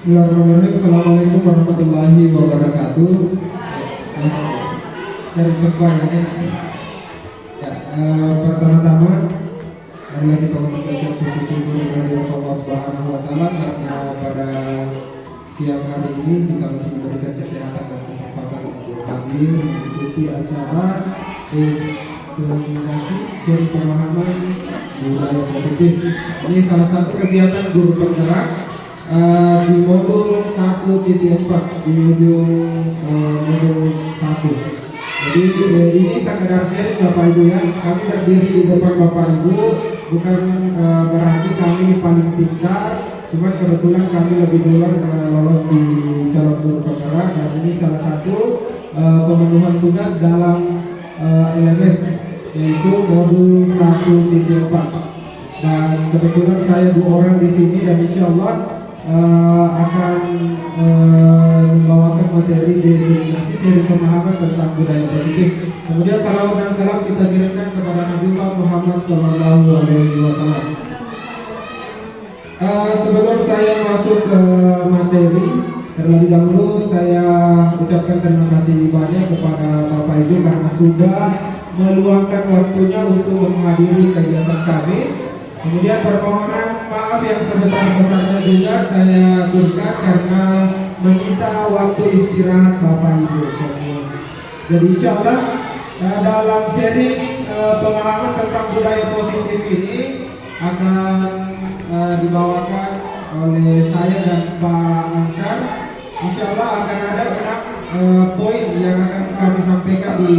Bismillahirrahmanirrahim. Assalamualaikum warahmatullahi wabarakatuh. Dari Jepang ini. Ya, pertama-tama hari lagi kita mengucapkan puji syukur kehadirat Allah Subhanahu wa taala karena pada siang hari ini kita masih diberikan kesehatan dan kesempatan untuk hadir mengikuti acara diseminasi sharing pemahaman budaya positif. Ini salah satu kegiatan guru penggerak di modul 1.4 di ujung modul 1. Jadi ini sekedar sharing Bapak Ibu ya. Kami berdiri di depan Bapak Ibu bukan berarti kami paling pintar, cuma kebetulan kami lebih duluan lolos di calon guru penggerak dan ini salah satu pemenuhan tugas dalam LMS yaitu modul 1.4. Dan kebetulan saya 2 orang di sini dan insya Allah akan membawakan materi diseminasi dari pemahaman tentang budaya positif. Kemudian salam dan salam kita kirimkan kepada Nabi Muhammad SAW. Sebelum saya masuk ke materi, terlebih dahulu saya ucapkan terima kasih banyak kepada Bapak Ibu karena sudah meluangkan waktunya untuk menghadiri kegiatan kami. Kemudian permohonan maaf yang sebesar-besarnya juga saya aturkan karena menyita waktu istirahat Bapak Ibu semua. Jadi insya Allah dalam sharing pemahaman tentang budaya positif ini akan dibawakan oleh saya dan Pak Ansar. Insya Allah akan ada 6 poin yang akan kami sampaikan di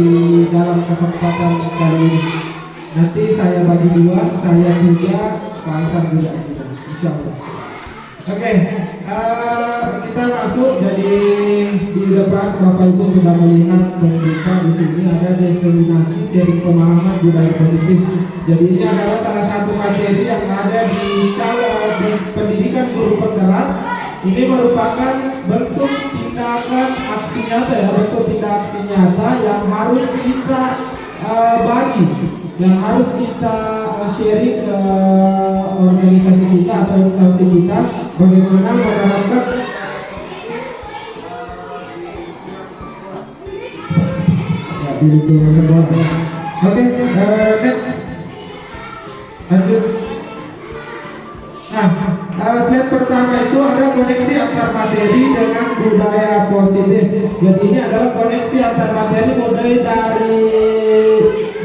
dalam kesempatan kali ini. Nanti saya bagi 2, saya 3, Pak Ansar juga insya Allah. Oke, kita masuk. Jadi di depan Bapak Ibu sudah melihat pembuka di sini ada diseminasi sharing pemahaman budaya positif. Jadi ini adalah salah satu materi yang ada di pendidikan guru penggerak. Ini merupakan bentuk tindakan aksi nyata ya, bentuk tindak aksi nyata yang harus kita bagi, yang harus kita sharing ke organisasi kita atau instansi kita bagaimana menerapkan Oke, next lanjut. Nah, slide pertama itu ada koneksi antar materi dengan budaya positif. Jadi ini adalah koneksi antar materi mulai dari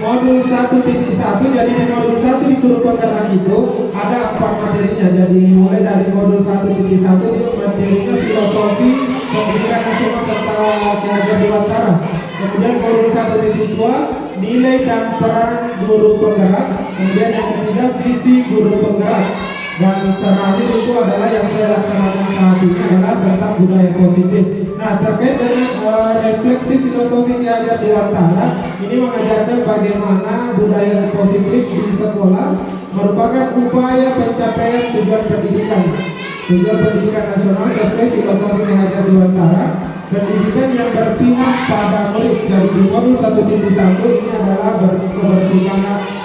modul 1.1. Jadi di modul 1 di guru penggerak itu ada 4 materinya. Jadi mulai dari modul 1.1 itu materinya filosofi pendidikan nasional serta Ki Hajar Dewantara. Kemudian modul 1.2 nilai dan peran guru penggerak. Kemudian yang ketiga visi guru penggerak. Dan terakhir itu adalah yang saya laksanakan saat ini adalah tentang budaya positif. Nah, terkait dengan refleksi filosofi Ki Hajar Dewantara, ini mengajarkan bagaimana budaya positif di sekolah merupakan upaya pencapaian tujuan pendidikan nasional sesuai filosofi Ki Hajar Dewantara. Pendidikan yang berpihak pada murid. Jadi di modul 1.1 ini adalah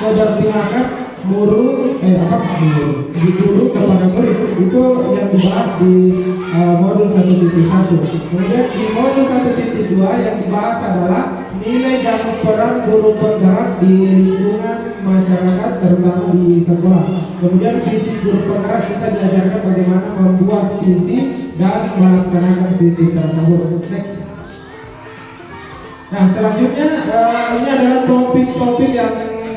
keberpihakan guru kepada murid. Itu yang dibahas di modul 1.1. Kemudian di modul 1.2 yang dibahas adalah nilai dan peran guru penggerak di lingkungan masyarakat terutama di sekolah. Kemudian visi guru penggerak kita diajarkan bagaimana membuat visi dan melaksanakan visi tersebut. Next. Nah, selanjutnya ini adalah topik-topik yang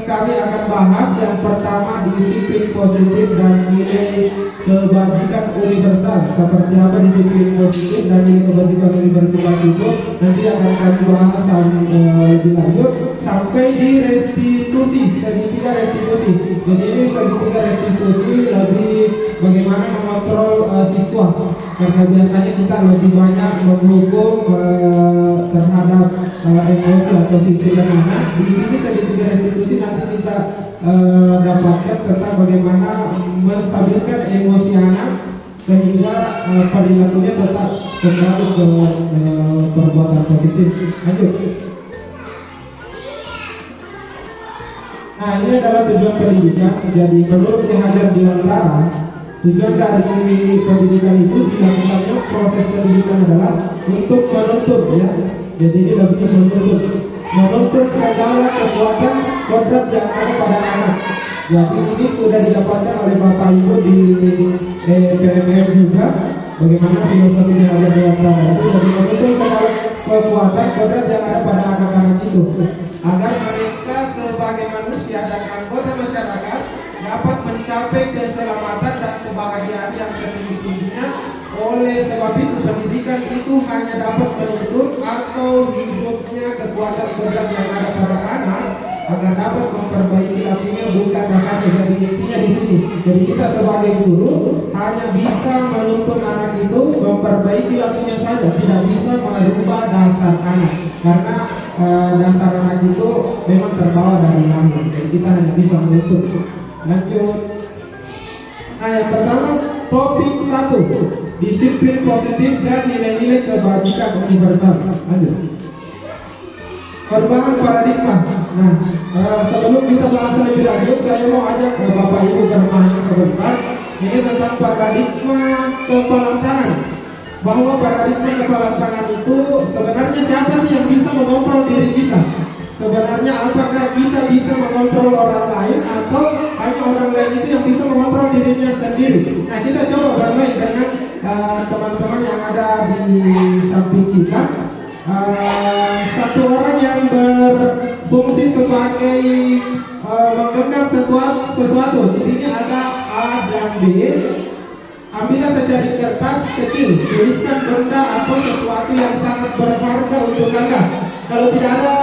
kami akan bahas. Yang pertama disiplin positif dan nilai kebajikan universal. Seperti apa disiplin positif dan nilai kebajikan universal itu nanti akan kami bahas lebih lanjut sampai di restitusi, segitiga restitusi. Jadi ini segitiga restitusi lebih bagaimana mengontrol siswa, karena biasanya kita lebih banyak menghukum terhadap emosi atau fiksi anak. Di sini segitiga restitusi nanti kita dapatkan tentang bagaimana menstabilkan emosi anak sehingga perilakunya tetap kembali ke perbuatan positif. Lanjut. Nah, ini adalah tujuan pendidikan. Jadi menurut Ki Hajar Dewantara, Tujuan dari pendidikan itu dilakukannya proses pendidikan adalah untuk menuntut ya. Jadi ini lebih menuntut segala kekuatan kodrat yang ada pada anak. Jadi ini sudah didapatkan oleh Bapak Ibu di PMR juga. Bagaimana filosofi belajar di antara itu dari menuntut segala kekuatan kodrat yang ada pada anak-anak itu, agar mereka sebagai manusia dan anggota masyarakat dapat mencapai keselamatan dan kebahagiaan yang setinggi-tingginya. Oleh sebab itu pendidikan itu hanya dapat menuntut atau hidupnya kekuatan kodrat yang ada pada anak agar dapat memperbaiki hatinya, bukan dasarnya. Jadi intinya di sini. Jadi kita sebagai guru hanya bisa menuntut anak itu memperbaiki hatinya saja, tidak bisa merubah dasar anak, karena dasar anak itu memang terbawa dari lahir. Jadi kita hanya bisa menuntut. Lanjut. Nah, yang pertama topik 1, disiplin positif dan nilai-nilai kebajikan universal. Lanjut. Perubahan paradigma. Nah, sebelum kita bahas lebih lanjut, saya mau ajak Bapak Ibu bertanya sebentar. Ini tentang paradigma kepalan tangan. Bahwa paradigma kepalan tangan itu sebenarnya siapa sih yang bisa mengontrol diri kita? Sebenarnya apakah kita bisa mengontrol orang lain atau hanya orang lain itu yang bisa mengontrol dirinya sendiri? Nah, kita coba bermain dengan teman-teman yang ada di samping kita. Satu orang yang berfungsi sebagai menggenggam sesuatu. Di sini ada A dan B. Ambillah secari kertas kecil, tuliskan benda atau sesuatu yang sangat berharga untuk Anda. Kalau tidak ada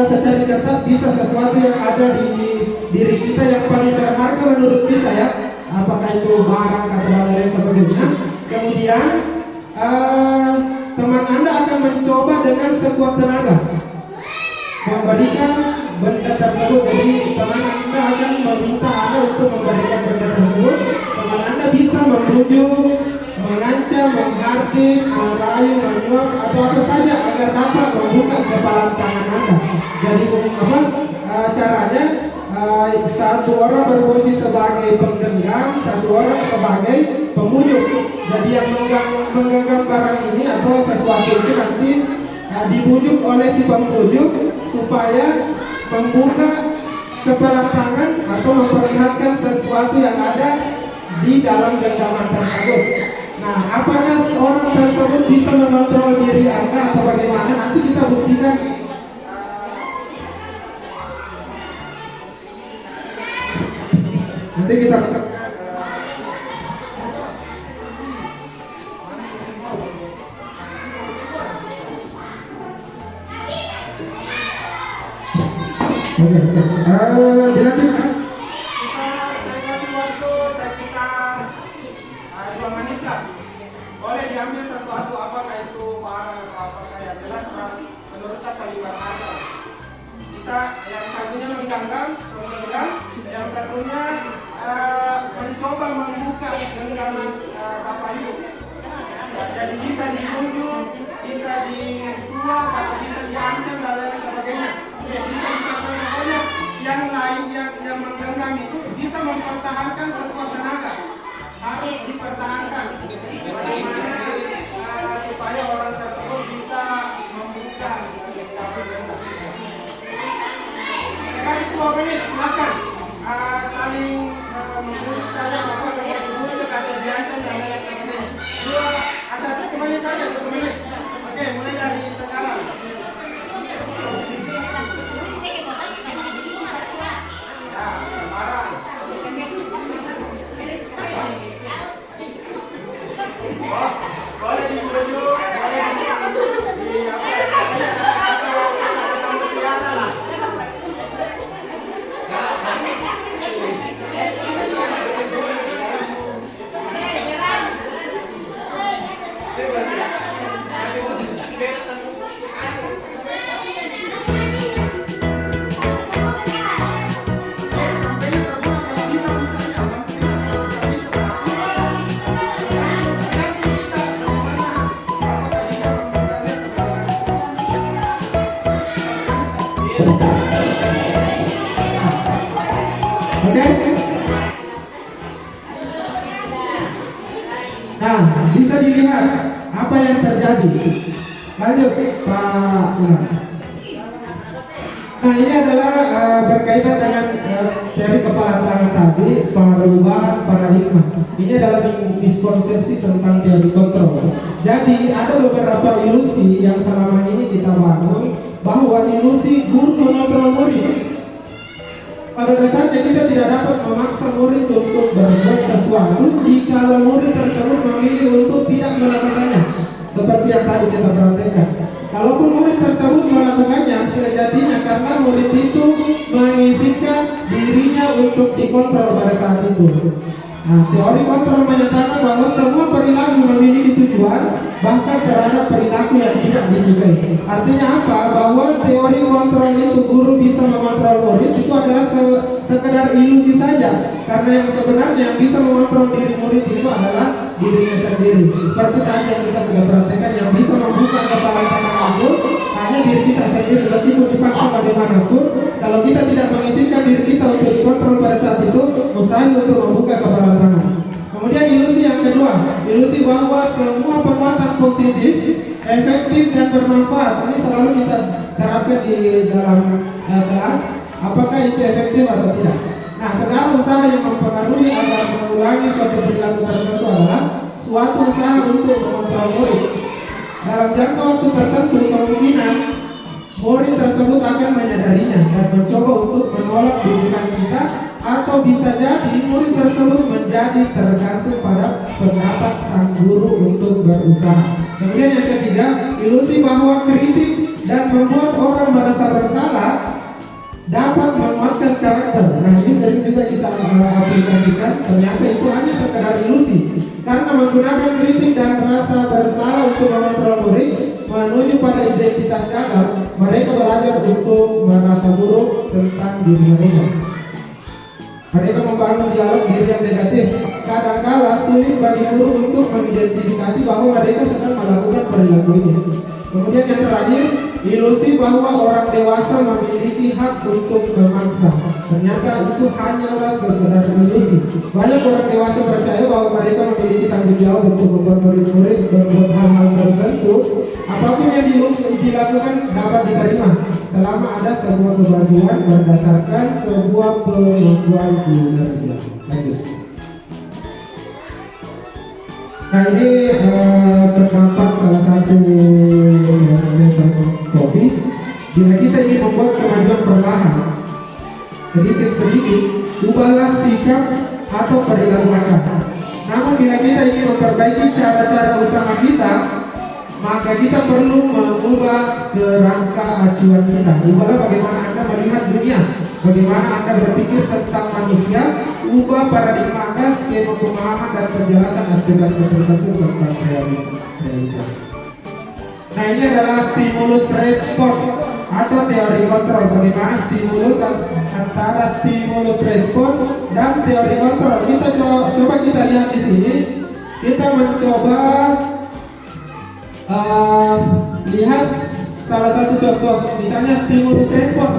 secari kertas, bisa sesuatu yang ada di diri kita yang paling berharga menurut kita ya. Apakah itu barang atau dan lain sebagainya. Kemudian teman Anda akan mencoba dengan sekuat tenaga memberikan benda tersebut. Jadi teman Anda akan meminta Anda untuk memberikan benda tersebut. Teman Anda bisa membujuk, mengancam, menghardik, merayu, menyuap atau apa saja agar dapat membuka kepala tangan Anda. Jadi caranya satu orang berfungsi sebagai penggenggam, satu orang sebagai pemujuk. Jadi yang menggenggam barang ini atau sesuatu itu nanti dibujuk oleh si pemujuk supaya membuka kepala tangan atau memperlihatkan sesuatu yang ada di dalam genggaman tersebut. Nah, apakah orang tersebut bisa mengontrol diri Anda atau bagaimana? Nanti kita buktikan. Nanti kita dilanjutkan. Saya kasih waktu sekitar 2 menit lah. Boleh diambil sesuatu, apakah itu barang atau apakah yang jelas menurut saya paling berharga. Bisa yang satunya menggenggam, yang satunya mencoba membuka genggaman Bapak Ibu. Jadi bisa dibujuk, bisa disuap, atau bisa diancam dan lain sebagainya. Ya, bisa pokoknya yang lain yang menggenggam itu bisa mempertahankan sekuat tenaga, harus dipertahankan. Bagaimana supaya orang tersebut bisa membuka genggaman. Saya kasih 2 menit, silakan saling membujuk saja, apa kalau dibujuk atau diancam dan lain sebagainya. 1 menit saja, 1 menit. Oke, mulai dari sekarang. Boleh dibujuk, boleh di apa saja kata mutiara lah. bisa dilihat apa yang terjadi. Lanjut Pak Ilham. Nah, ini adalah berkaitan dengan teori kepala tangan tadi, perubahan paradigma. Ini adalah miskonsepsi tentang teori kontrol. Jadi ada beberapa ilusi yang selama ini kita bangun, bahwa ilusi guru mengontrol murid. Pada dasarnya kita tidak dapat memaksa murid untuk berbuat sesuatu jika murid tersebut memilih untuk tidak melakukannya. Seperti yang tadi kita perhatikan. Kalaupun murid tersebut melakukannya, sejatinya karena murid itu mengizinkan dirinya untuk dikontrol pada saat itu. Nah, teori kontrol menyatakan bahwa semua perilaku memiliki tujuan, bahkan terhadap perilaku yang tidak disukai. Artinya apa? Bahwa teori kontrol itu guru bisa mengontrol murid itu adalah sekedar ilusi saja. Karena yang sebenarnya yang bisa mengontrol diri murid itu adalah dirinya sendiri. Seperti tadi yang kita sudah perhatikan, yang bisa membuka kepala tangan aku hanya diri kita sendiri, meskipun dipaksa bagaimanapun. Kalau kita tidak mengizinkan diri kita untuk dikontrol pada saat itu, mustahil untuk membuka kepala tangan. Kemudian ilusi yang kedua, ilusi bahwa semua perbuatan positif, efektif dan bermanfaat. Ini selalu kita terapkan di dalam kelas. Apakah itu efektif atau tidak? Nah, segala usaha yang mempengaruhi agar mengulangi suatu perilaku tertentu adalah suatu usaha untuk mengontrol murid. Dalam jangka waktu tertentu, kemungkinan murid tersebut akan menyadarinya dan mencoba untuk menolak dukungan kita, atau bisa jadi murid tersebut menjadi tergantung pada pendapat sang guru untuk berusaha. Kemudian yang ketiga, ilusi bahwa kritik dan membuat orang merasa bersalah dapat menguatkan karakter. Nah, ini sering juga kita aplikasikan. Ternyata itu hanya sekedar ilusi. Karena menggunakan kritik dan rasa bersalah untuk mengontrol murid menuju pada identitas gagal, mereka belajar untuk merasa buruk tentang diri mereka. Mereka membangun dialog diri yang negatif. Kadangkala sulit bagi guru untuk mengidentifikasi bahwa mereka sedang melakukan perilaku ini. Kemudian yang terakhir, ilusi bahwa orang dewasa memiliki hak untuk memaksa. Ternyata itu hanyalah sekedar ilusi. Banyak orang dewasa percaya bahwa mereka memiliki tanggung jawab untuk membuat murid-murid berbuat hal-hal tertentu. Apapun yang dilakukan dapat diterima selama ada sebuah kemajuan berdasarkan sebuah pengakuan kinerja. Lanjut. Nah, ini terdapat salah satu kopi. Bila kita ingin membuat kemajuan perlahan, sedikit, ubahlah sikap atau perilaku kita. Namun bila kita ingin memperbaiki cara-cara utama kita, maka kita perlu mengubah kerangka acuan kita. Ubahlah bagaimana Anda melihat dunia, bagaimana Anda berpikir tentang manusia. Ubah paradigma Anda, skema pemahaman dan penjelasan aspek-aspek tertentu tentang realitas. Nah, ini adalah stimulus respon atau teori kontrol. Bagaimana stimulus antara stimulus respon dan teori kontrol. Kita coba kita lihat di sini. Kita mencoba lihat salah satu contoh, misalnya stimulus respon.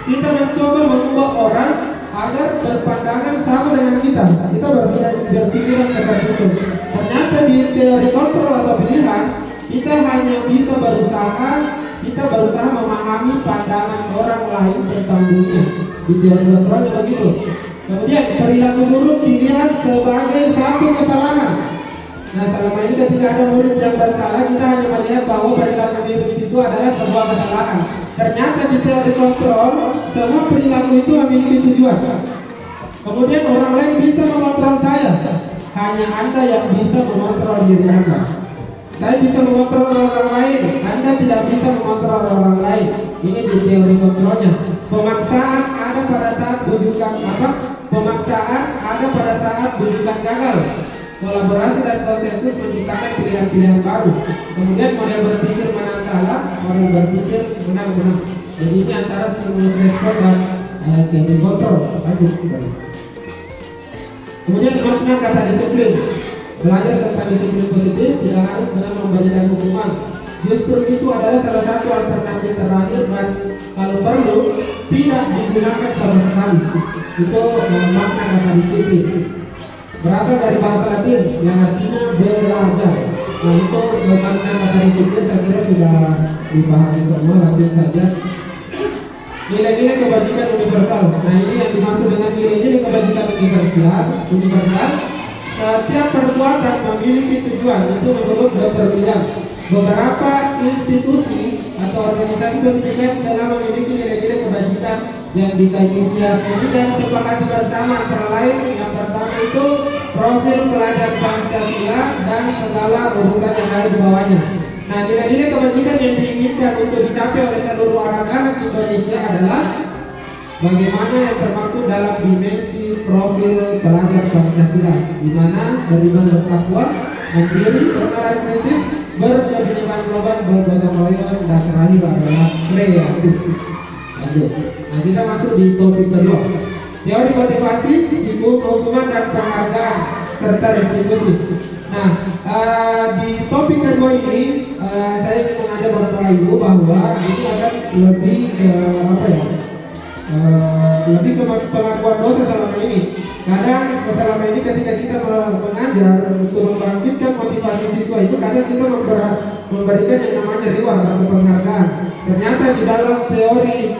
Kita mencoba mengubah orang agar berpandangan sama dengan kita. Kita berpikiran seperti itu. Ternyata di teori kontrol atau pilihan, kita hanya bisa berusaha memahami pandangan orang lain tentang dunia. Di teori kontrolnya begitu. Kemudian perilaku buruk dilihat sebagai satu kesalahan. Nah, selama ini ketika ada murid yang bersalah, kita hanya melihat bahwa perilaku murid itu adalah sebuah kesalahan. Ternyata di teori kontrol, semua perilaku itu memiliki tujuan. Kemudian orang lain bisa mengontrol saya, hanya Anda yang bisa mengontrol diri Anda. Saya bisa mengontrol orang lain, Anda tidak bisa mengontrol orang lain. Ini di teori kontrolnya. Pemaksaan ada pada saat bujukan gagal. Kolaborasi dan konsensus menciptakan pilihan-pilihan baru. Kemudian model berpikir menang kalah, model berpikir menang-menang. Jadi ini antara stimulus respon dan teori kontrol. Kemudian makna kata disiplin. Belajar tentang disiplin positif tidak harus dengan memberikan hukuman. Justru itu adalah salah satu alternatif terakhir, dan kalau perlu tidak digunakan sama sekali. Itu makna kata disiplin. berasal dari bahasa Latin yang artinya belajar. Nah, untuk makna kata disiplin saya kira sudah dipahami semua, lanjut saja. Nilai-nilai kebajikan universal. Nah, ini yang dimaksud dengan nilai-nilai kebajikan universal. Setiap perbuatan memiliki tujuan, itu menurut Dr. William. Beberapa institusi atau organisasi pendidikan telah memiliki nilai-nilai kebajikan yang dikaji dan sepakati bersama, antara lain yang pertama itu profil pelajar Pancasila dan segala urutan yang ada di bawahnya. Nah, nilai-nilai kebajikan yang diinginkan untuk dicapai oleh seluruh anak-anak Indonesia adalah bagaimana yang termaktub dalam dimensi profil pelajar Pancasila, di mana beriman bertakwa, mandiri, bernalar kritis, berkebinekaan global, bergotong royong, dan terakhir adalah kreatif. Lanjut. Nah, kita masuk di topik kedua. Teori motivasi, hukuman dan penghargaan serta restitusi. Nah, di topik kedua ini saya ingin mengajak Bapak Ibu bahwa ini akan lebih lebih ke pengakuan dosa selama ini. Kadang selama ini ketika kita mengajar untuk membangkitkan motivasi siswa itu, kadang kita memberikan yang namanya reward atau penghargaan. Ternyata di dalam teori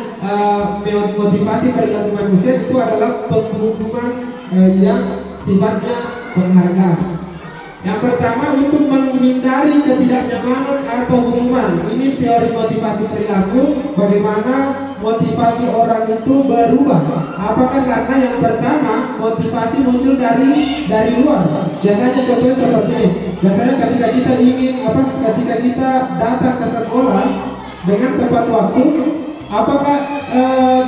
motivasi perilaku manusia itu adalah penghukuman yang sifatnya penghargaan. Yang pertama, untuk menghindari ketidaknyamanan atau hukuman. Ini teori motivasi perilaku, bagaimana motivasi orang itu berubah. Apakah karena yang pertama motivasi muncul dari luar? Biasanya contohnya seperti ini. Biasanya ketika kita ingin ketika kita datang ke sekolah dengan tepat waktu, apakah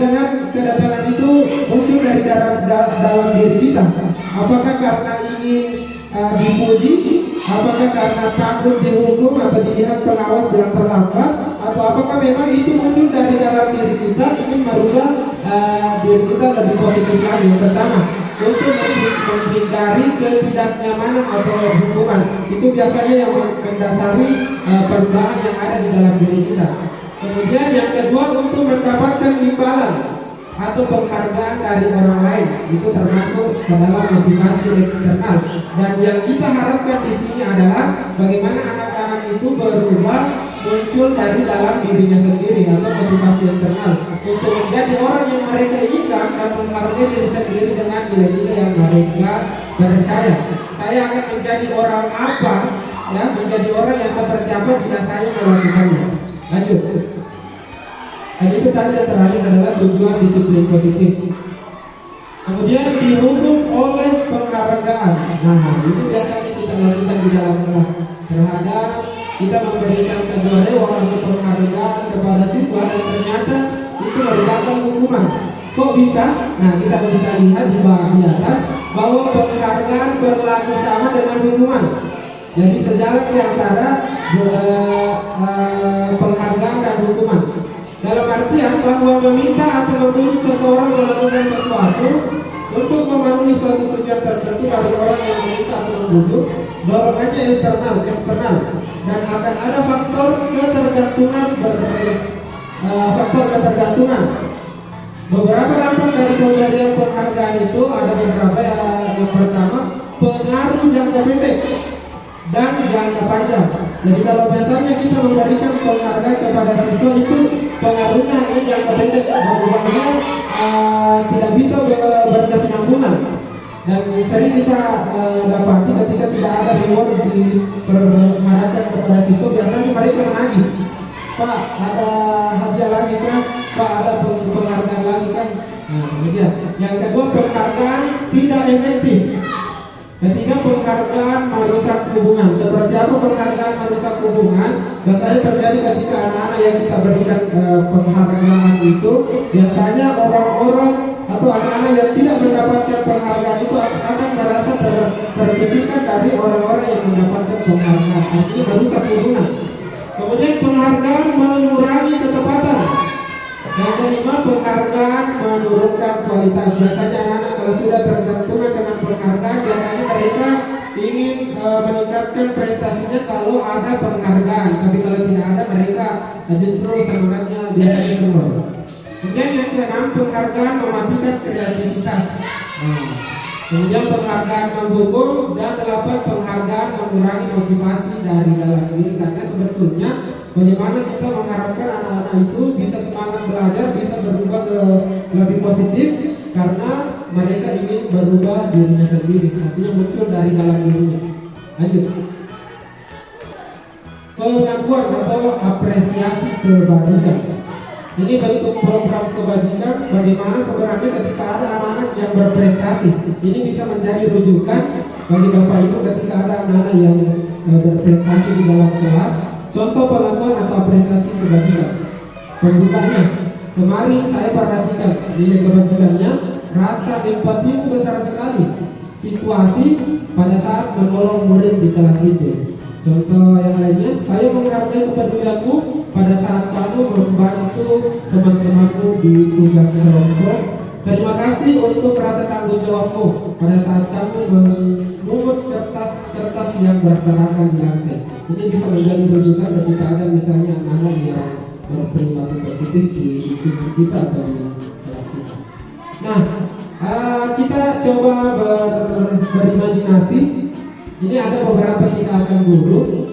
dengan kedatangan itu muncul dari dalam diri kita? Apakah karena ingin dipuji, apakah karena takut dihukum atau dilihat pengawas bilang terlambat, atau apakah memang itu muncul dari dalam diri kita ingin merubah diri kita lebih positif lagi? Yang pertama, untuk menghindari ketidaknyamanan atau hukuman, itu biasanya yang mendasari perubahan yang ada di dalam diri kita. Kemudian yang kedua, untuk mendapatkan imbalan atau penghargaan dari orang lain, itu termasuk ke dalam motivasi eksternal. Dan yang kita harapkan di sini adalah bagaimana anak-anak itu berubah, muncul dari dalam dirinya sendiri atau motivasi eksternal untuk menjadi orang yang mereka inginkan dan menghargai diri sendiri dengan nilai-nilai yang mereka percaya. Saya akan menjadi orang apa, ya, menjadi orang yang seperti apa bila saya melakukannya. Lanjut. Dan itu tadi yang terakhir adalah tujuan disiplin positif. Kemudian dihukum oleh penghargaan. Nah, itu biasanya kita lakukan di dalam kelas terhadap kita memberikan sebuah reward atau penghargaan kepada siswa, dan ternyata itu merupakan hukuman. Kok bisa? Nah, kita bisa lihat di atas bahwa penghargaan berlaku sama dengan hukuman. Jadi sejalan di antara penghargaan dan hukuman. Dalam artian bahwa meminta atau menuntut seseorang melakukan sesuatu untuk memenuhi suatu tujuan tertentu dari orang yang meminta atau membujuk, dorongannya eksternal, dan akan ada faktor ketergantungan. Beberapa dampak dari pemberian penghargaan itu ada beberapa. Yang pertama, pengaruh jangka pendek dan jangka panjang. Jadi kalau biasanya kita memberikan penghargaan kepada siswa itu pengaruhnya hanya jangka pendek, berubahnya tidak bisa berkesinambungan. Dan sering kita dapati ketika tidak ada reward diperhadapkan kepada siswa, biasanya mereka menagih. Pak, ada hadiah lagi kan? Pak, ada penghargaan lagi kan? Nah, kemudian yang kedua, penghargaan tidak efektif. Ketika penghargaan merusak hubungan. Seperti apa penghargaan merusak hubungan? Biasanya terjadi ketika anak-anak yang kita berikan penghargaan itu, biasanya orang-orang atau anak-anak yang tidak mendapatkan penghargaan itu akan merasa terkecilkan dari orang-orang yang mendapatkan penghargaan. Artinya merusak hubungan. Kemudian penghargaan mengurangi ketepatan. Yang kelima, penghargaan menurunkan kualitas. Biasanya anak-anak kalau sudah tergantungan dengan penghargaan, biasanya mereka ingin meningkatkan prestasinya kalau ada penghargaan. Tapi kalau tidak ada, mereka justru semangatnya biasanya turun. Kemudian yang keenam, penghargaan mematikan kreativitas. Kemudian penghargaan menghukum, dan 8 penghargaan mengurangi motivasi dari dalam diri. Karena sebetulnya bagaimana kita mengharapkan anak-anak itu bisa semangat belajar, bisa berubah ke lebih positif, karena mereka ingin berubah dirinya sendiri, artinya muncul dari dalam dirinya. Lanjut. Pengakuan atau apresiasi kebajikan. Ini bentuk program kebajikan bagaimana sebenarnya ketika ada anak-anak yang berprestasi. Ini bisa menjadi rujukan bagi Bapak Ibu ketika ada anak-anak yang berprestasi di dalam kelas. Contoh pengakuan atau apresiasi kebajikan. Pembukanya, kemarin saya perhatikan nilai kebajikannya, rasa empati besar sekali. Situasi pada saat menolong murid di kelas itu. Contoh yang lainnya, saya menghargai kepedulianmu pada saat kamu membantu teman-temanmu di tugas kelompok. Terima kasih untuk rasa tanggung jawabmu pada saat kamu memungut kertas-kertas yang berserakan di lantai. Ini bisa menjadi rujukan ketika ada misalnya anak-anak yang berperilaku positif di lingkungan kita atau di kelas kita. Nah, kita coba berimajinasi. Ini ada beberapa tindakan guru.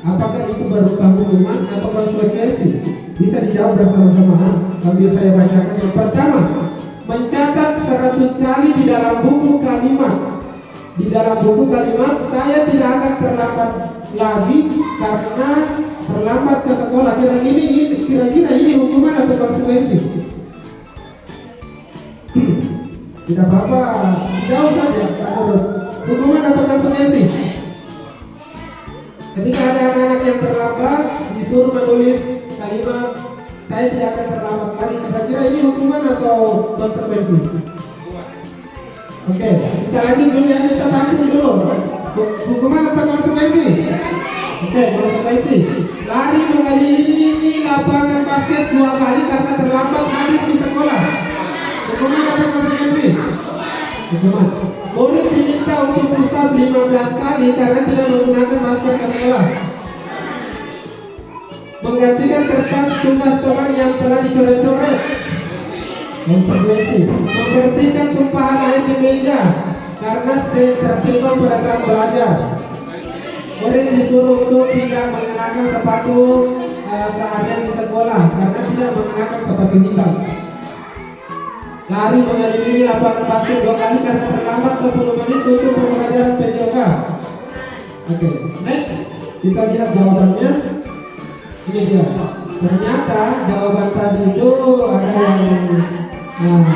Apakah itu berupa hukuman atau konsekuensi? Bisa dijawab bersama-sama sambil saya bacakan. Yang pertama, mencatat 100 kali di dalam buku kalimat. Di dalam buku kalimat, saya tidak akan terlambat lagi karena terlambat ke sekolah. Kira-kira ini hukuman atau konsekuensi? Tidak apa-apa, jauh saja. Hukuman atau konsekuensi? Ketika ada anak-anak yang terlambat, disuruh menulis kalimat saya tidak akan terlambat lagi. Kira-kira ini hukuman atau konsekuensi? Oke, kita lagi dulu ya, kita tampung dulu. Hukuman atau konsekuensi? Oke, konsekuensi. Lari mengelilingi lapangan basket 2 kali karena terlambat hadir di sekolah. Hukuman atau konsekuensi? Hukuman. Murid diminta untuk pusat 15 kali karena tidak menggunakan masker ke sekolah. Menggantikan kertas tugas teman yang telah dicoret-coret. Konsekuensi. Membersihkan tumpahan air di meja karena tersinggung pada saat belajar. Murid disuruh untuk tidak mengenakan sepatu seharian di sekolah karena tidak mengenakan sepatu hitam. Lari mengelilingi lapangan basket 2 kali karena terlambat 10 menit untuk pembelajaran PJK. Oke, next kita lihat jawabannya. Ini dia. Ternyata jawaban tadi itu ada yang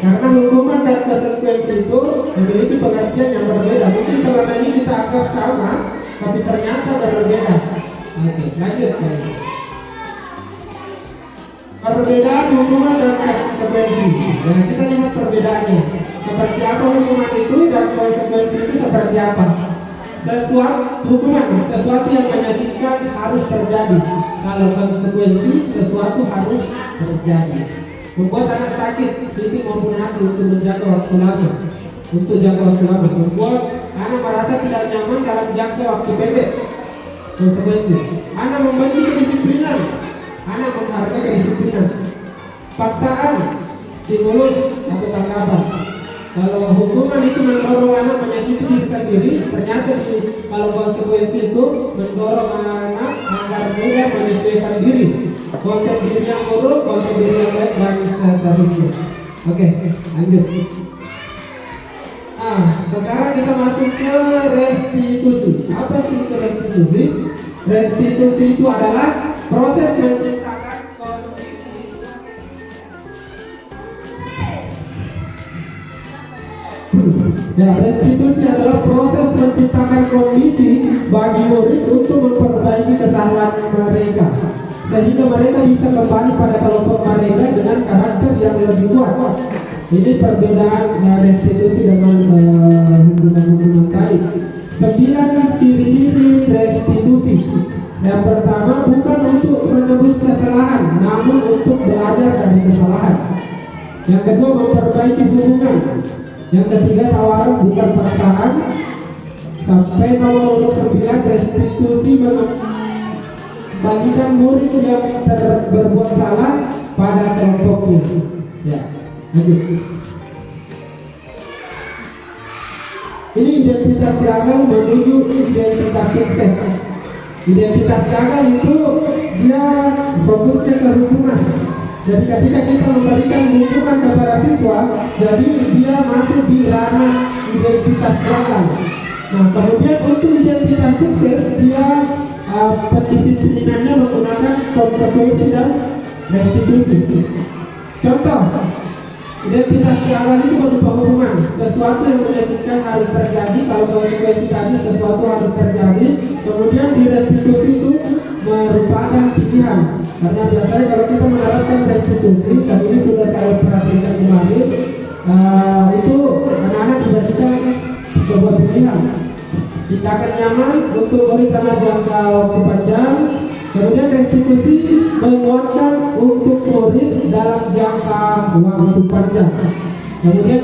karena hukuman dan konsekuensi itu memiliki pengertian yang berbeda. Mungkin selama ini kita anggap sama, tapi ternyata berbeda. Oke, lanjut. Perbedaan hukuman dan konsekuensi. Nah, kita lihat perbedaannya. Seperti apa hukuman itu dan konsekuensi itu seperti apa? Sesuatu yang menyakitkan harus terjadi. Kalau konsekuensi, sesuatu harus terjadi. Membuat anak sakit, fisik maupun hati untuk menjaga waktu lama. Membuat anak merasa tidak nyaman dalam jangka waktu pendek. Konsekuensi. Anak membenci kedisiplinan. Anak menghargai kedisiplinan. Paksaan, stimulus atau tanggapan. Kalau hukuman itu mendorong anak menyakiti diri sendiri, ternyata kalau konsekuensi itu mendorong anak agar mudah menyesuaikan diri. Konsep diri yang buruk, konsep diri yang baik, dan seterusnya. Oke, lanjut. Sekarang kita masuk ke restitusi. Apa sih itu restitusi? Restitusi itu adalah proses menciptakan kondisi. Ya, restitusi adalah proses menciptakan kondisi bagi murid untuk memperbaiki kesalahan mereka, sehingga mereka bisa kembali pada kelompok mereka dengan karakter yang lebih kuat. Ini perbedaan restitusi dengan hukuman tadi. 9 ciri-ciri restitusi. Yang pertama, bukan untuk menebus kesalahan, namun untuk belajar dari kesalahan. Yang kedua, memperbaiki hubungan. Yang ketiga, tawaran bukan paksaan. Sampai nomor 9, restitusi mengembalikan murid yang berbuat salah pada kelompoknya. Ya, lanjut. Ini identitas gagal menuju identitas sukses. Identitas gagal itu dia fokusnya ke hubungan. Jadi ketika kita memberikan hubungan kepada siswa, jadi dia masuk di ranah identitas gagal. Nah, kemudian untuk identitas sukses, dia pendisiplinannya menggunakan konsekuensi dan restitusi. Contoh, identitas gagal itu berupa hubungan. Sesuatu yang menjadikan harus terjadi, kalau konsekuensi tadi sesuatu harus terjadi, kemudian di restitusi itu merupakan pilihan. Karena biasanya kalau kita menerapkan restitusi, dan ini sudah saya perhatikan kemarin, itu anak-anak diberikan sebuah pilihan. Kita akan nyaman untuk beri tanah jangka waktu panjang. Kemudian restitusi menguatkan untuk murid dalam jangka waktu panjang. Kemudian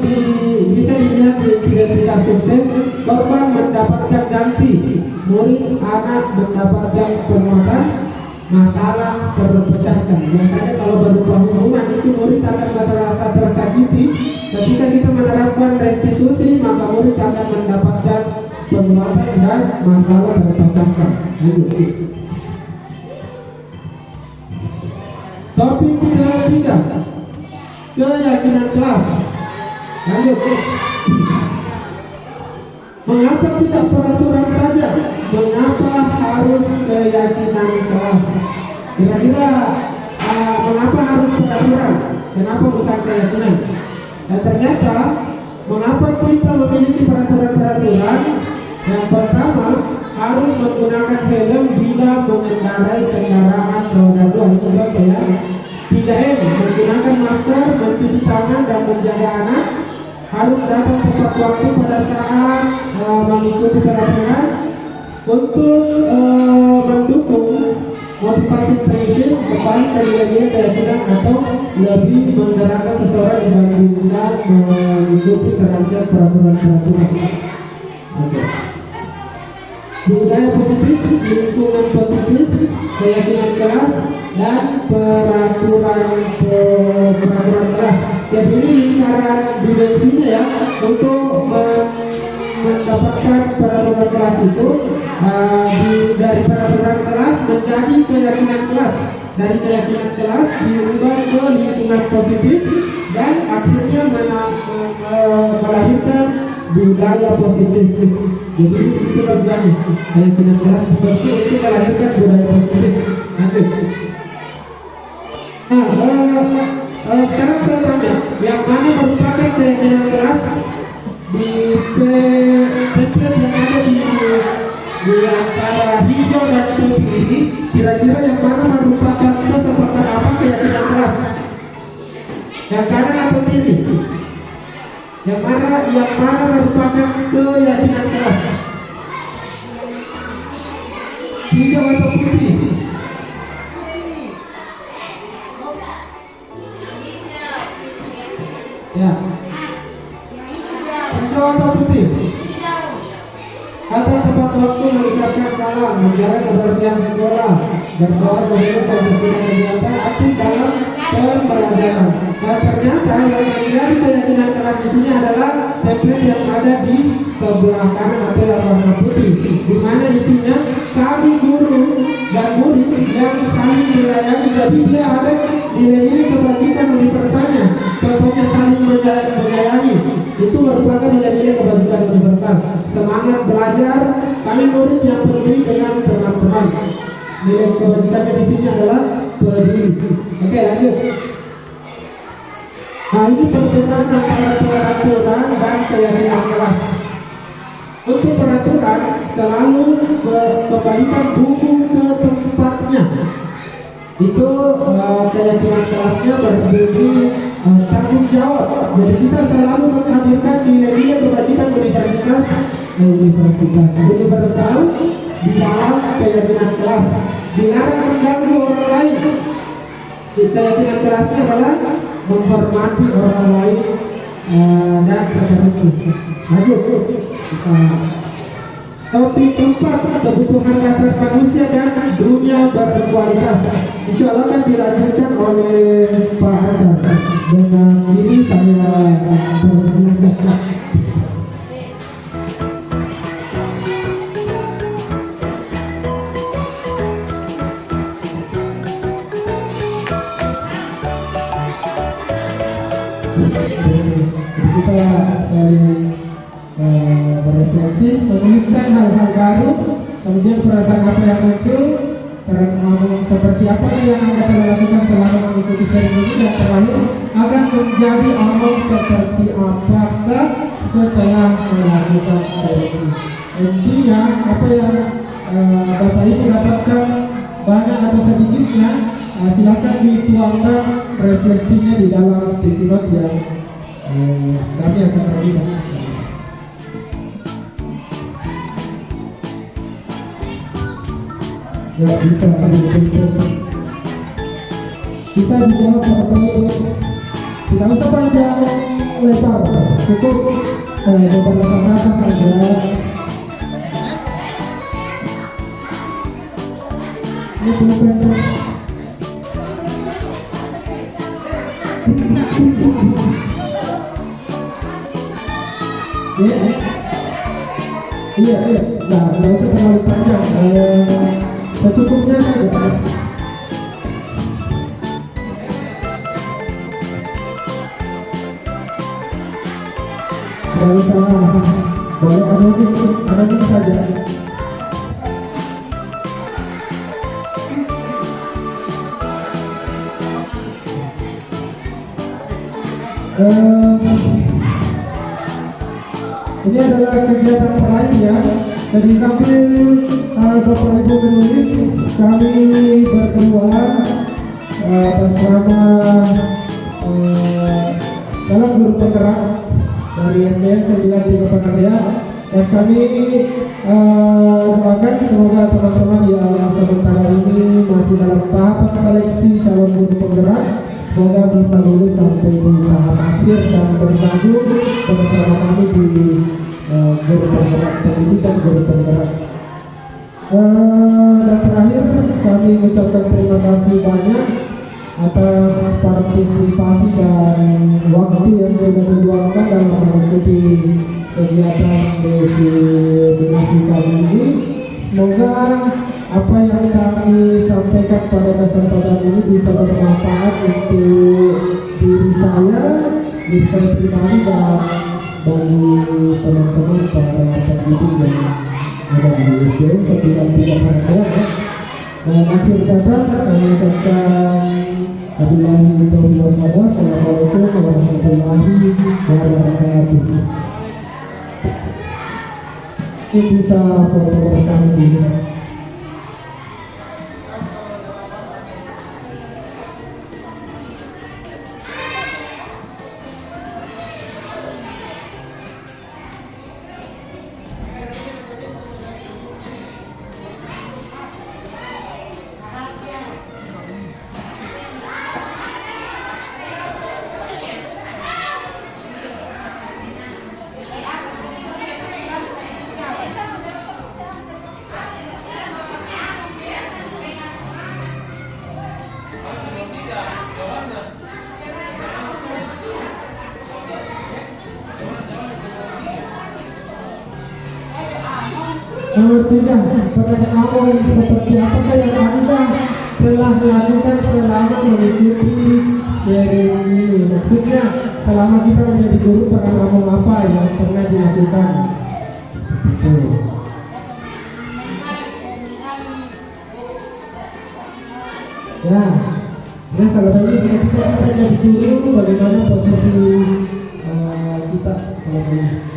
bisa dilihat di identitas sukses, korban mendapatkan ganti, murid anak mendapatkan penguatan, masalah terpecahkan. Biasanya kalau berupa hubungan itu murid akan merasa tersakiti. Ketika kita menerapkan restitusi, maka murid akan mendapatkan penguatan dan masalah terpecahkan. Topik ketiga, keyakinan kelas. Lanjut. Mengapa tidak peraturan saja? Mengapa harus keyakinan kelas? Kira-kira mengapa harus peraturan? Kenapa bukan keyakinan? Dan ternyata mengapa kita memiliki peraturan-peraturan? Yang pertama, harus menggunakan helm bila mengendarai kendaraan roda 2. Itu contoh ya. 3M, menggunakan masker, mencuci tangan dan menjaga anak. Harus datang tepat waktu pada saat mengikuti peraturan. Untuk mendukung motivasi prinsip kembali dari nilai keyakinan atau lebih menggerakkan seseorang dibandingkan mengikuti serangkaian peraturan-peraturan. Okay. Budaya positif, lingkungan positif, keyakinan kelas, dan peraturan kelas. Jadi ini lingkaran dimensinya ya, untuk mendapatkan peraturan kelas itu dari peraturan kelas menjadi keyakinan kelas, dari keyakinan kelas diubah ke lingkungan positif, dan akhirnya melahirkan budaya positif. Jadi itu bagiannya, keyakinan kelas seperti itu melahirkan budaya positif. Sekarang saya tanya, yang mana merupakan keyakinan kelas di template yang ada di antara hijau dan putih ini? Kira-kira yang mana merupakan kesepakatan apa keyakinan kelas? Yang kanan atau kiri? Yang mana merupakan keyakinan kelas? Hijau atau putih? Ya. Hijau atau putih? Datang tepat waktu, mengucapkan salam, menjaga kebersihan sekolah, berdoa kepada konstitusi kegiatan aktif dalam pembelajaran. Dan ternyata yang menjadi keyakinan kelas di sini adalah template yang ada di sebelah kanan atau yang warna putih, di mana isinya kami guru dan murid yang saling melayani. Jadi dia ada nilai-nilai kebajikan universalnya. Contohnya saling menyayangi, itu merupakan nilai-nilai kebajikan universal. Semangat belajar, kami murid yang peduli dengan teman-teman. Nilai kebajikannya di sini adalah peduli. Oke, lanjut. Nah, ini perbedaan antara peraturan dan keyakinan kelas. Untuk peraturan selalu kembalikan buku ke tempatnya. Itu keyakinan kelasnya berbunyi tanggung jawab. Jadi kita selalu menghadirkan nilai-nilai kebajikan universal di dalam keyakinan kelas. Dilarang mengganggu orang lain. Keyakinan kelasnya adalah menghormati orang lain dan seterusnya. Lanjut. Topik keempat, kebutuhan dasar manusia dan dunia berkualitas. Insya Allah akan dilanjutkan oleh Pak Hasan. Dengan ini saya bersilakan. setelah saling berefleksi, menuliskan hal-hal baru, kemudian perasaan apa yang muncul, cara ngomong seperti apa yang Anda telah lakukan selama mengikuti sharing ini, dan terakhir akan menjadi omong seperti apakah setelah melakukan sharing ini. Intinya apa yang Bapak Ibu dapatkan banyak atau sedikitnya, silakan dituangkan refleksinya di dalam sticky note yang kami akan berikan. Ya, bisa dijawab seperti tidak usah panjang lebar, cukup beberapa kata saja. Ini belum pendek. Iya, nah, nggak usah terlalu panjang, secukupnya saja. Terlalu salah, boleh anonim saja. Ini adalah kegiatan terakhir ya. Jadi sambil Bapak Ibu menulis, kami berdua atas nama dalam guru penggerak dari SDN 93 Pangabean, dan kami doakan semoga teman-teman yang sementara ini masih dalam tahap seleksi calon guru penggerak, semoga bisa lulus sampai di tahap akhir dan bergabung bersama kami di guru penggerak pendidikan, guru penggerak. Dan terakhir kami mengucapkan terima kasih banyak atas partisipasi dan waktu yang sudah diluangkan dalam mengikuti kegiatan donasi kami ini. Semoga apa yang kami sampaikan pada kesempatan ini bisa bermanfaat untuk diri saya pribadi, dan bagi teman-teman para pendidik yang ada di SDN 93 Pangabean. Dan akhir kata kami ucapkan wabillahi taufiq wal hidayah. Assalamualaikum warahmatullahi wabarakatuh. Ini bisa foto bersama dulu. Nomor 3, pertanyaan awal seperti apakah yang Anda telah melakukan selama mengikuti sharing ini? Maksudnya selama kita menjadi guru pernah ngomong apa yang pernah dilakukan? Ya, salah satunya ketika kita jadi guru, bagaimana posisi kita selama ini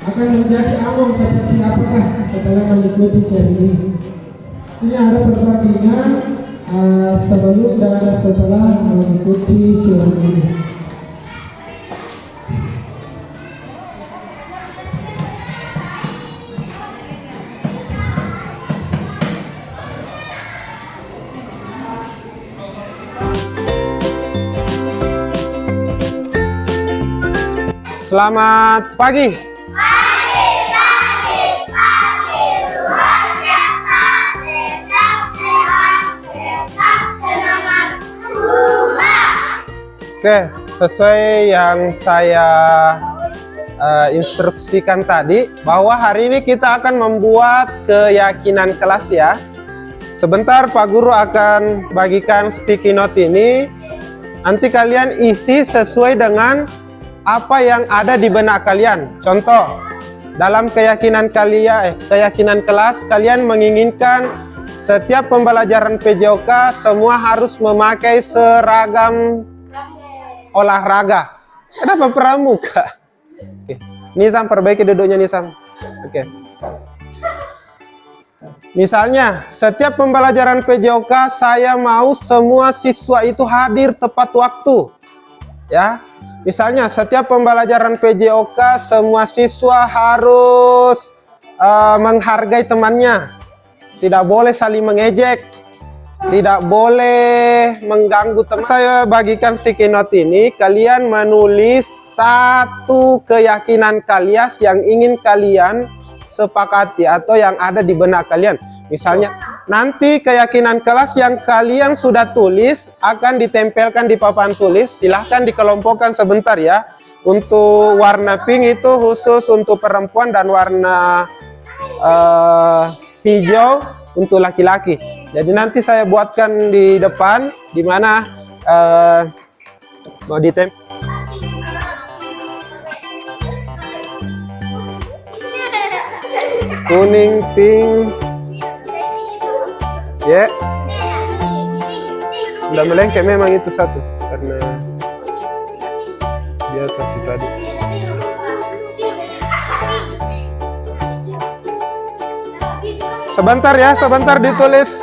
akan menjadi among seperti apakah setelah mengikuti sharing ini. Ini ada perbandingan sebelum dan setelah mengikuti sharing ini. Selamat pagi. Luar biasa, tetap sehat, tetap semangat. Oke, sesuai yang saya instruksikan tadi, bahwa hari ini kita akan membuat keyakinan kelas ya. Sebentar Pak Guru akan bagikan sticky note ini. Nanti kalian isi sesuai dengan apa yang ada di benak kalian. Contoh, dalam keyakinan kalian, keyakinan kelas, kalian menginginkan setiap pembelajaran PJOK semua harus memakai seragam olahraga. Kenapa pramuka? Oke. Nizam, perbaiki duduknya Nizam. Oke. Misalnya, setiap pembelajaran PJOK saya mau semua siswa itu hadir tepat waktu. Ya. Misalnya, setiap pembelajaran PJOK semua siswa harus menghargai temannya. Tidak boleh saling mengejek. Tidak boleh mengganggu teman. Saya bagikan sticky note ini, kalian menulis satu keyakinan kalian yang ingin kalian sepakati atau yang ada di benak kalian. Misalnya, nanti keyakinan kelas yang kalian sudah tulis akan ditempelkan di papan tulis. Silahkan dikelompokkan sebentar ya. Untuk warna pink itu khusus untuk perempuan dan warna hijau untuk laki-laki. Jadi nanti saya buatkan di depan, di mana mau ditempel. Kuning, pink, ya. Udah melengket memang itu satu, karena dia kasih tadi. Sebentar ya, sebentar ditulis.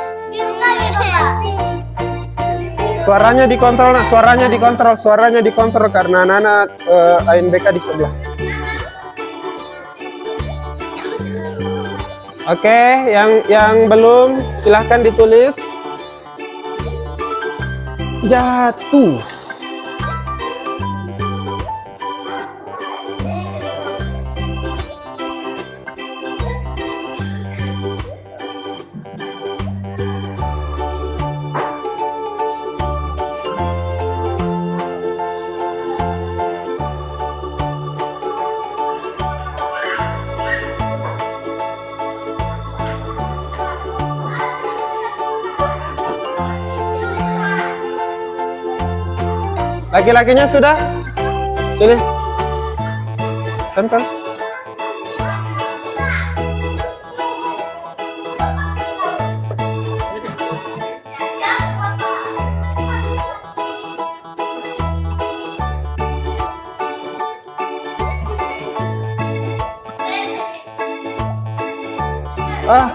Suaranya dikontrol, nak. Suaranya dikontrol karena anak-anak ANBK di sebelah. Oke, yang belum silahkan ditulis. Jatuh. Laki-lakinya sudah? Sini. Tempel. Ya.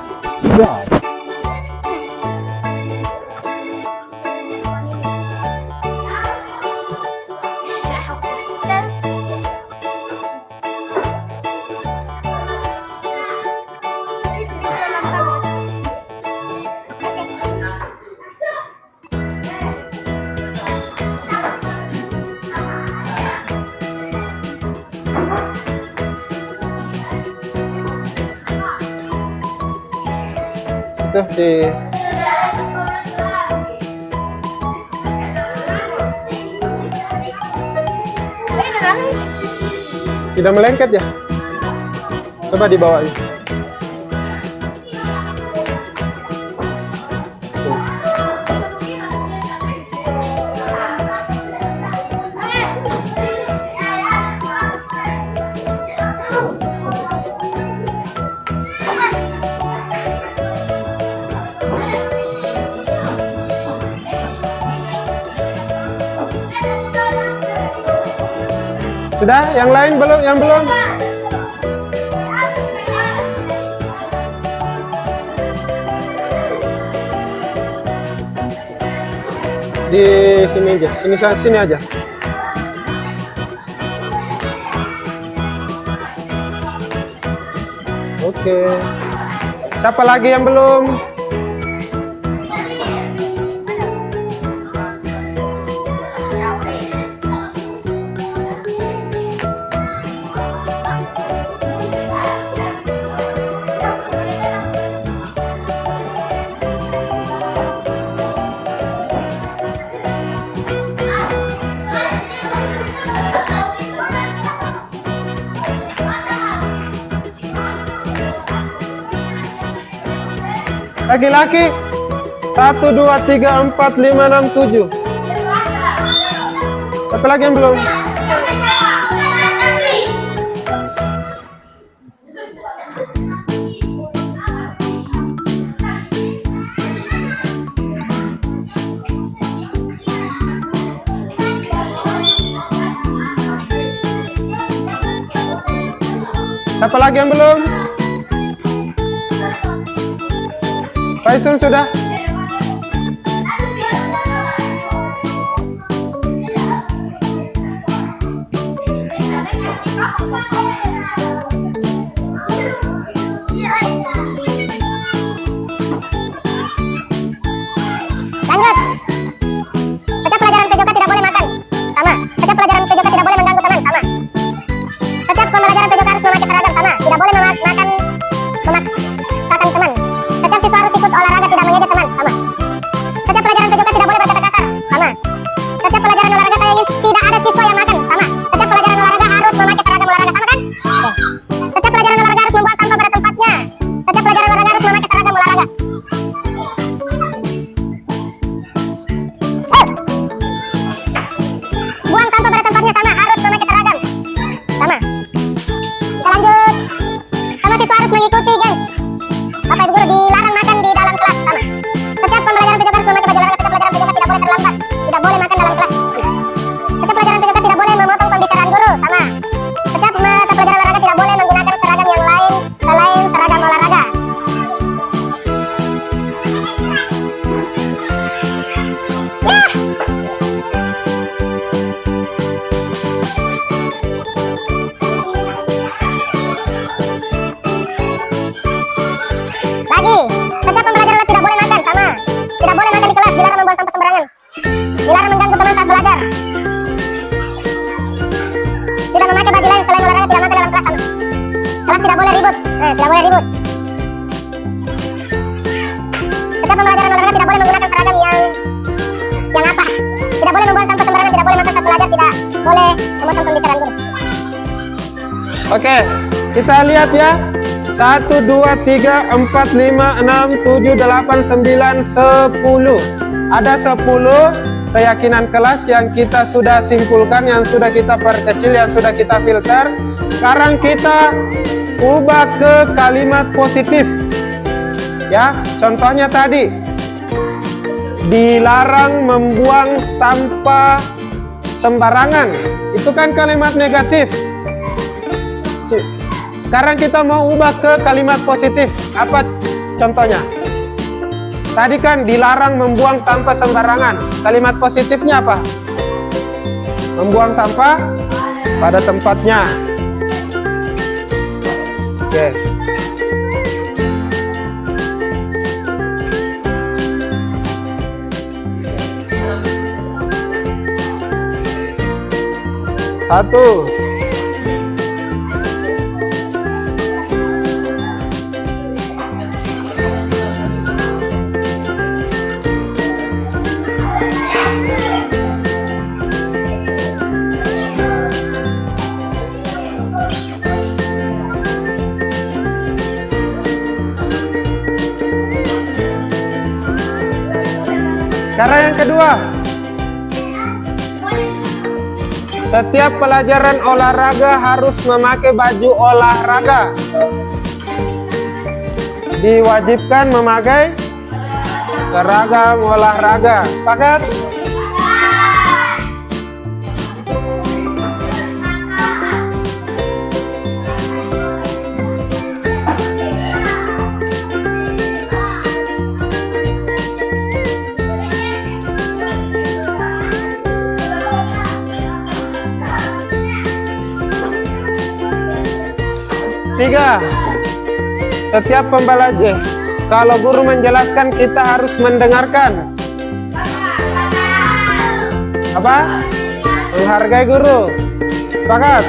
Itu di tidak melengket ya, coba dibawa ini. Sudah, yang lain belum? Yang belum? Di sini aja, sini aja. Oke. Siapa lagi yang belum? Laki-laki 1, 2, 3, 4, 5, 6, 7. Siapa lagi yang belum? Siapa lagi yang belum? Faisul sudah? Lanjut. Setiap pelajaran PJOK tidak boleh makan. Sama. Setiap pelajaran PJOK tidak boleh mengganggu teman. Sama. Setiap pembelajaran PJOK harus memakai seragam. Sama. Tidak boleh memaksakan teman. Setiap siswa harus ikut olahraga, tidak mengejek teman. Sama. Setiap pelajaran PJOK tidak boleh berkata kasar. Sama. Setiap pelajaran olahraga saya ingin tidak ada siswa yang makan. Sama. Setiap pelajaran olahraga harus memakai seragam olahraga. Sama kan? Oke. Setiap pelajaran olahraga harus membuang sampah pada tempatnya. Setiap pelajaran olahraga harus memakai seragam olahraga. Buang sampah pada tempatnya. Sama. Harus memakai seragam. Sama. Kita lanjut. Sama siswa harus mengikuti guys. Bapak Ibu Guru dilarang makan di dalam kelas. Sama. Setiap pembelajaran PJOK harus memakai baju olahraga. Setiap pelajaran PJOK tidak boleh terlambat. Tidak boleh makan dalam kelas. Setiap pelajaran PJOK tidak boleh memotong pembicaraan guru. Sama. Setiap mata pelajaran olahraga tidak boleh menggunakan seragam yang lain selain seragam olahraga. Yah! Lagi, setiap pembelajaran tidak boleh makan. Sama. Tidak boleh makan di kelas. Dilarang membuang sampah sembarangan. Dilarang mengganggu teman saat belajar. Tidak memakai baju lain selain olahraga. Tidak makan dalam kelas. Sama. Kelas tidak boleh ribut. Tidak boleh ribut. Setiap pembelajaran olahraga tidak boleh menggunakan seragam yang apa? Tidak boleh membuang sampah sembarangan. Tidak boleh makan saat belajar. Tidak boleh memotong pembicaraan guru. Oke, kita lihat ya. 1, 2, 3, 4, 5, 6, 7, 8, 9, 10. Ada 10 keyakinan kelas yang kita sudah simpulkan, yang sudah kita perkecil, yang sudah kita filter. Sekarang kita ubah ke kalimat positif. Ya, contohnya tadi. Dilarang membuang sampah sembarangan. Itu kan kalimat negatif. Sekarang kita mau ubah ke kalimat positif. Apa contohnya? Tadi kan dilarang membuang sampah sembarangan. Kalimat positifnya apa? Membuang sampah pada tempatnya. Oke. Satu. Sekarang yang kedua. Setiap pelajaran olahraga harus memakai baju olahraga. Diwajibkan memakai seragam olahraga. Sepakat? Tiga, setiap pembelajar, kalau guru menjelaskan kita harus mendengarkan. Apa? Menghargai guru. Sepakat?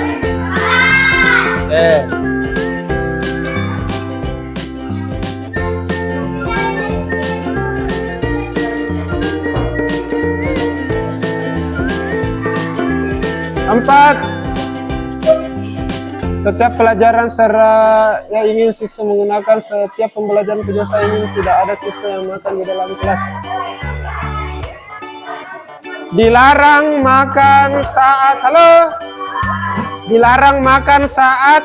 Empat, setiap pelajaran yang ingin siswa menggunakan setiap pembelajaran video saya ingin tidak ada siswa yang makan di dalam kelas. Dilarang makan saat dilarang makan saat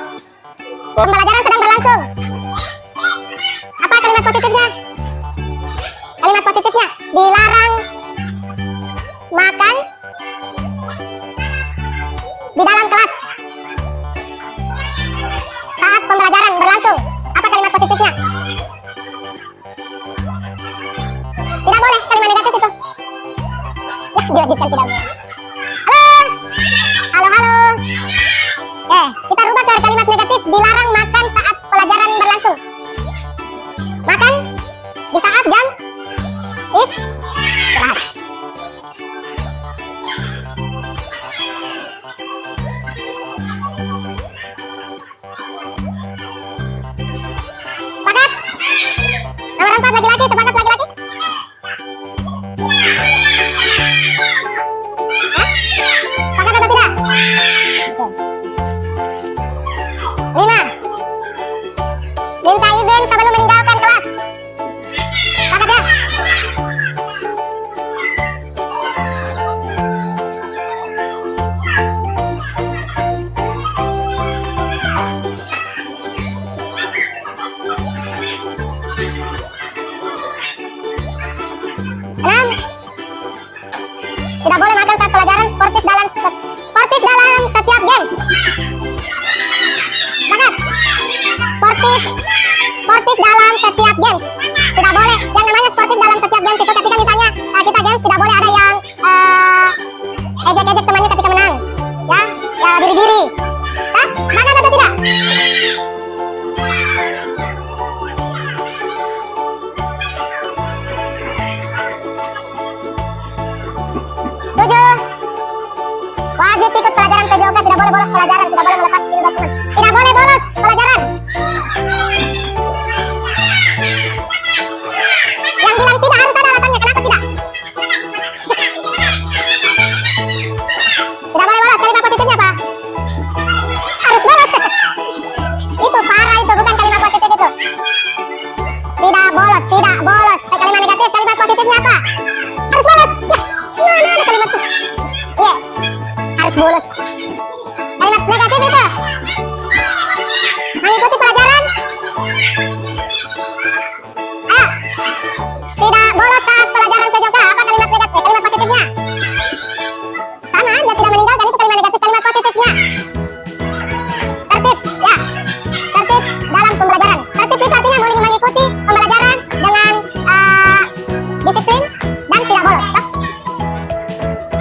pembelajaran sedang berlangsung. Apa kalimat positifnya? Kalimat positifnya dilarang makan di dalam kelas saat Terlanjutkan tidak boleh. Halo. Halo. Oke, kita rubah ke kalimat negatif. Dilarang makan saat pelajaran berlangsung. Makan di saat jam istirahat. Sepakat? Nomor 4 laki-laki, sepakat laki-laki? Hah? Sepakat atau tidak? Oke. 5. Minta izin sebelum meninggalkan kelas. Sepakat ya? Enam. Tidak boleh makan saat pelajaran sportif dalam setiap games. Sepakat? Sportif dalam setiap games. Tidak boleh. Yang namanya sportif dalam setiap games itu ketika misalnya kita games tidak boleh ada yang ejek-ejek temannya ketika menang. Ya diri-diri. Hah? Sepakat atau tidak? Tujuh. Wajib ikut pelajaran PJOK, tidak boleh bolos pelajaran, tidak boleh melepas diri dokumen. Tidak boleh bolos pelajaran. Yang bilang tidak harus ada alasannya, kenapa tidak? Tidak boleh bolos, kalimat positifnya apa? Harus bolos. Itu parah, itu bukan kalimat positif itu. Tidak bolos, tidak bolos. Kalimat negatif, kalimat positifnya apa? Harus bolos. Ya, mana ada kalimat positif? Iya, harus bolos. Kalimat negatif itu mengikuti pelajaran. Ayo, tidak bolos saat pelajaran PJOK. Apa kalimat negatif? Kalimat positifnya sama aja, tidak meninggalkan, itu kalimat negatif. Kalimat positifnya tertib, ya, tertib dalam pembelajaran. Tertib itu artinya mengikuti pembelajaran dengan disiplin dan tidak bolos, toh?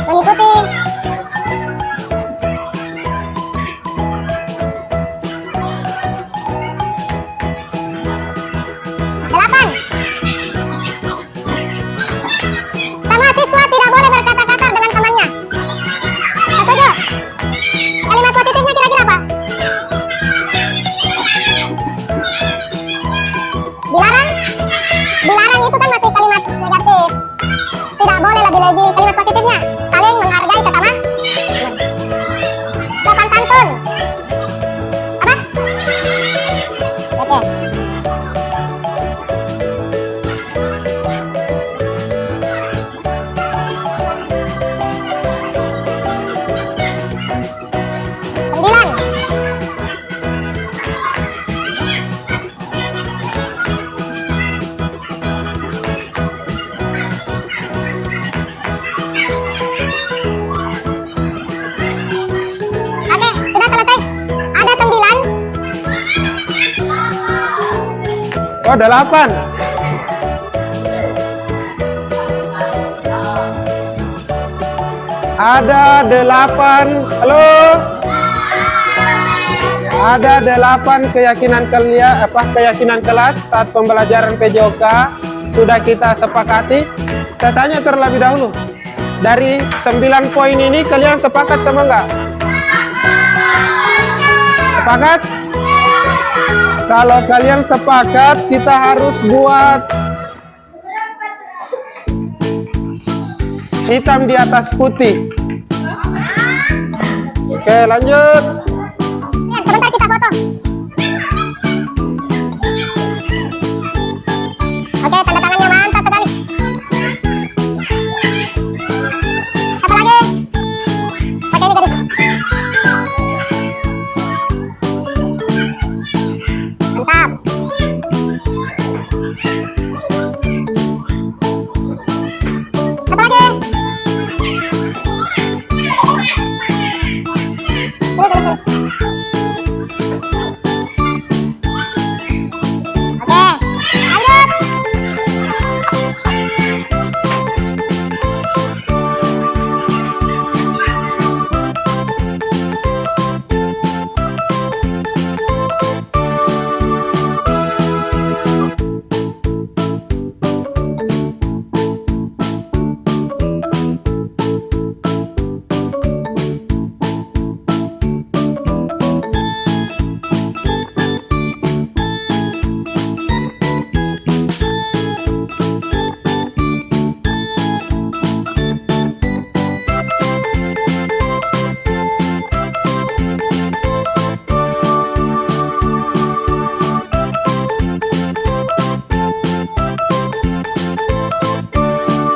Mengikuti. 8. Semua siswa tidak boleh berkata kasar dengan temannya. Setuju? Kalimat positifnya kira-kira apa? Dilarang? Dilarang itu kan masih kalimat negatif. Tidak boleh lebih-lebih. Kalimat positifnya saling menghargai sesama. Sopan santun. Apa? Oke. Sembilan. Oke, sudah selesai. Ada 9. Oh, 8. Ada 8. Halo. Ada 8 keyakinan kalian, keyakinan kelas saat pembelajaran PJOK sudah kita sepakati. Saya tanya terlebih dahulu. Dari 9 poin ini kalian sepakat sama enggak? Sepakat? Kalau kalian sepakat, kita harus buat hitam di atas putih. Oke, lanjut.